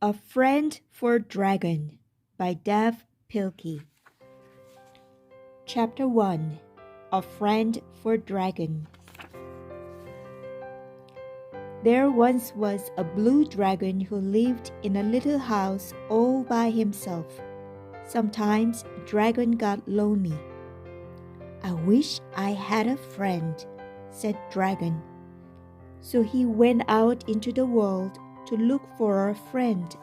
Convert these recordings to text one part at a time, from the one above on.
A Friend for Dragon by Dav Pilkey. Chapter 1. A Friend for Dragon. There once was a blue dragon who lived in a little house all by himself. Sometimes dragon got lonely. "I wish I had a friend," said dragon. So he went out into the world to look for a friend.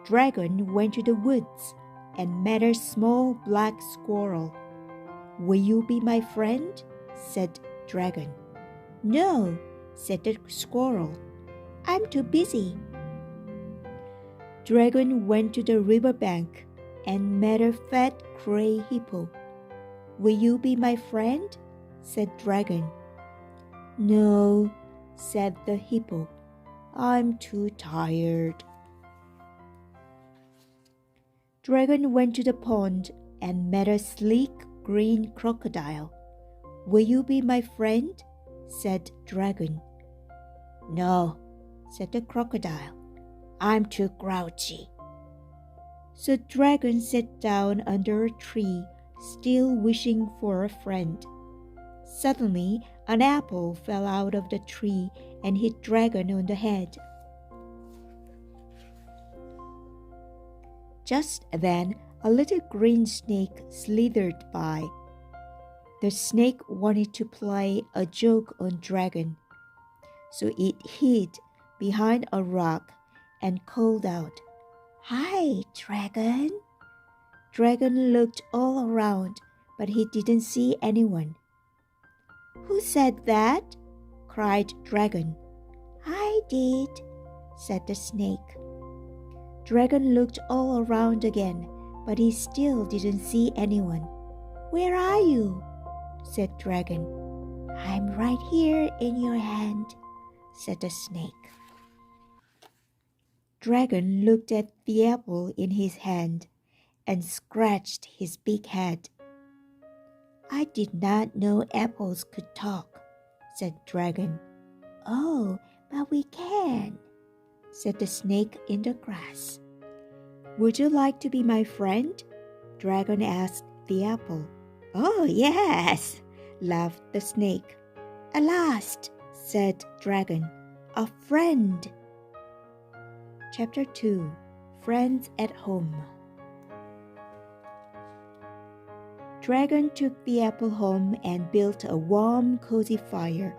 Dragon went to the woods and met a small black squirrel. "Will you be my friend?" said Dragon. "No," said the squirrel. "I'm too busy." Dragon went to the riverbank and met a fat gray hippo. "Will you be my friend?" said Dragon. "No," said the hippo. "I'm too tired." Dragon went to the pond and met a sleek green crocodile. "Will you be my friend?" said Dragon. "No," said the crocodile. "I'm too grouchy." So Dragon sat down under a tree, still wishing for a friend. Suddenly, an apple fell out of the tree and hit Dragon on the head. Just then, a little green snake slithered by. The snake wanted to play a joke on Dragon, so it hid behind a rock and called out, "Hi, Dragon." Dragon looked all around, but he didn't see anyone. "Who said that?" cried Dragon. "I did," said the snake. Dragon looked all around again, but he still didn't see anyone. "Where are you?" said Dragon. "I'm right here in your hand," said the snake. Dragon looked at the apple in his hand and scratched his big head. "I did not know apples could talk," said Dragon. "Oh, but we can," said the snake in the grass. "Would you like to be my friend?" Dragon asked the apple. "Oh, yes," laughed the snake. "At last," said Dragon, "a friend." Chapter 2. Friends at Home. Dragon took the apple home and built a warm, cozy fire.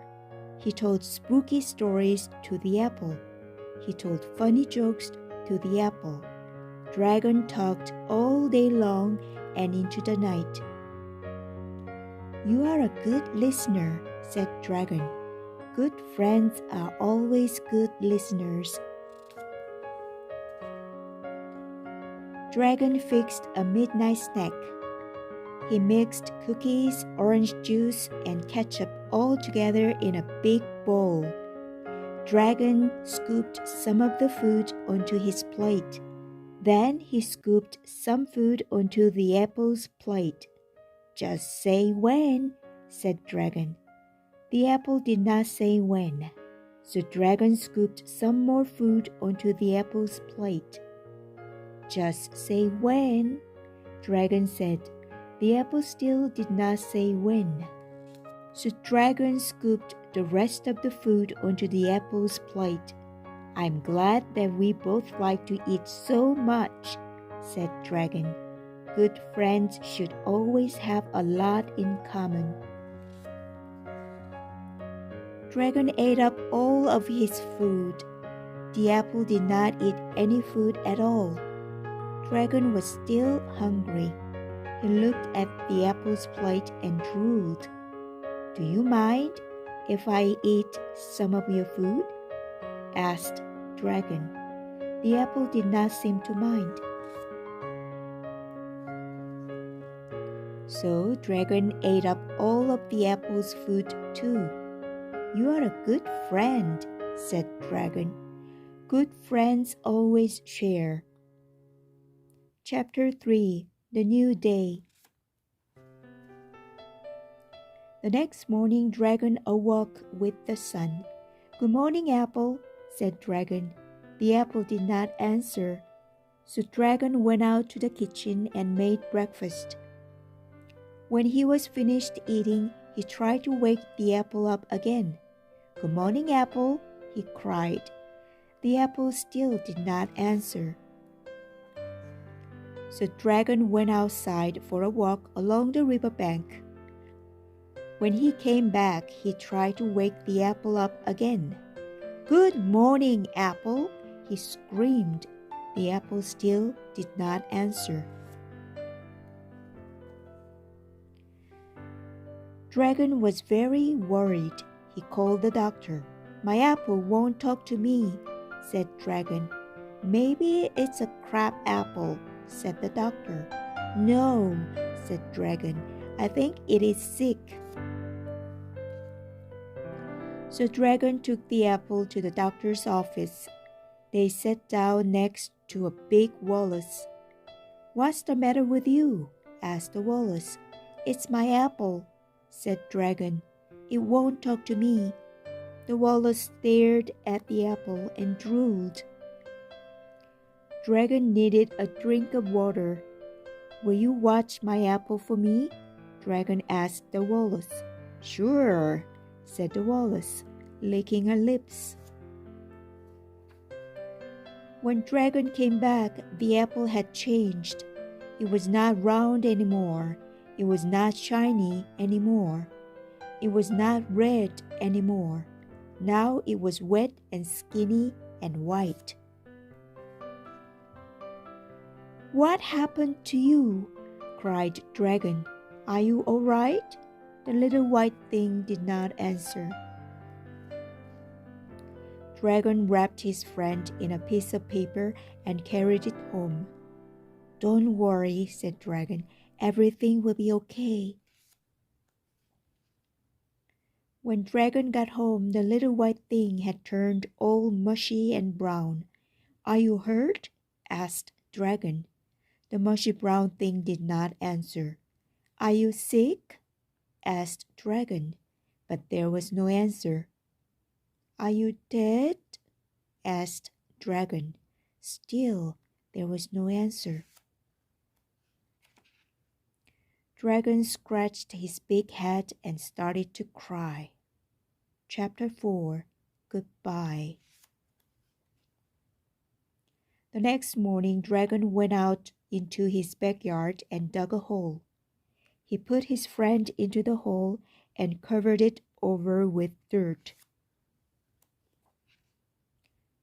He told spooky stories to the apple. He told funny jokes to the apple. Dragon talked all day long and into the night. "You are a good listener," said Dragon. "Good friends are always good listeners." Dragon fixed a midnight snack. He mixed cookies, orange juice, and ketchup all together in a big bowl. Dragon scooped some of the food onto his plate. Then he scooped some food onto the apple's plate. "Just say when," said Dragon. The apple did not say when, so Dragon scooped some more food onto the apple's plate. "Just say when," Dragon said. The apple still did not say when. So Dragon scooped the rest of the food onto the apple's plate. "I'm glad that we both like to eat so much," said Dragon. "Good friends should always have a lot in common." Dragon ate up all of his food. The apple did not eat any food at all. Dragon was still hungry. He looked at the apple's plate and drooled. "Do you mind if I eat some of your food?" asked Dragon. The apple did not seem to mind. So Dragon ate up all of the apple's food too. "You are a good friend," said Dragon. "Good friends always share." Chapter 3. The New Day. The next morning, Dragon awoke with the sun. "Good morning, Apple," said Dragon. The apple did not answer. So Dragon went out to the kitchen and made breakfast. When he was finished eating, he tried to wake the apple up again. "Good morning, apple," he cried. The apple still did not answer. So Dragon went outside for a walk along the river bank. When he came back, he tried to wake the apple up again. "Good morning, apple," he screamed. The apple still did not answer. Dragon was very worried. He called the doctor. "My apple won't talk to me," said Dragon. "Maybe it's a crab apple," said the doctor. "No," said Dragon. "I think it is sick." So Dragon took the apple to the doctor's office. They sat down next to a big walrus. "What's the matter with you?" asked the walrus. "It's my apple," said Dragon. "It won't talk to me." The walrus stared at the apple and drooled. Dragon needed a drink of water. "Will you watch my apple for me?" Dragon asked the walrus. "Sure," said the walrus, licking her lips. When Dragon came back, the apple had changed. It was not round anymore. It was not shiny anymore. It was not red anymore. Now it was wet and skinny and white. "What happened to you?" cried Dragon. "Are you all right?" The little white thing did not answer. Dragon wrapped his friend in a piece of paper and carried it home. "Don't worry," said Dragon. "Everything will be okay." When Dragon got home, the little white thing had turned all mushy and brown. "Are you hurt?" asked Dragon. The mushy brown thing did not answer. "Are you sick?" asked Dragon, but there was no answer. "Are you dead?" asked Dragon. Still, there was no answer. Dragon scratched his big head and started to cry. Chapter 4. Goodbye. The next morning, Dragon went out into his backyard and dug a hole. He put his friend into the hole and covered it over with dirt.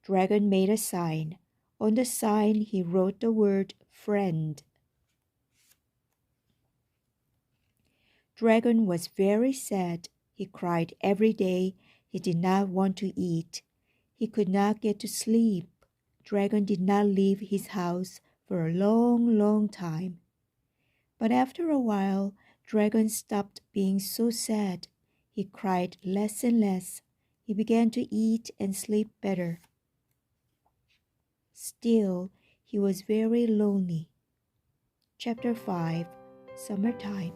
Dragon made a sign. On the sign, he wrote the word friend. Dragon was very sad. He cried every day. He did not want to eat. He could not get to sleep. Dragon did not leave his house for a long, long time. But after a while, Dragon stopped being so sad. He cried less and less. He began to eat and sleep better. Still, he was very lonely. Chapter 5. Summertime.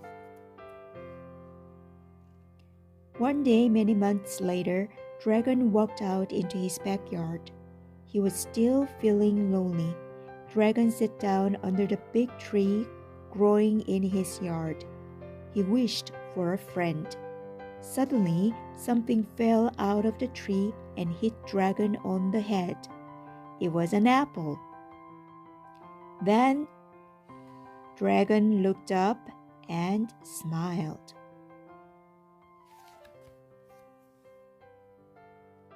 One day, many months later, Dragon walked out into his backyard. He was still feeling lonely. Dragon sat down under the big tree growing in his yard. He wished for a friend. Suddenly, something fell out of the tree and hit Dragon on the head. It was an apple. Then Dragon looked up and smiled.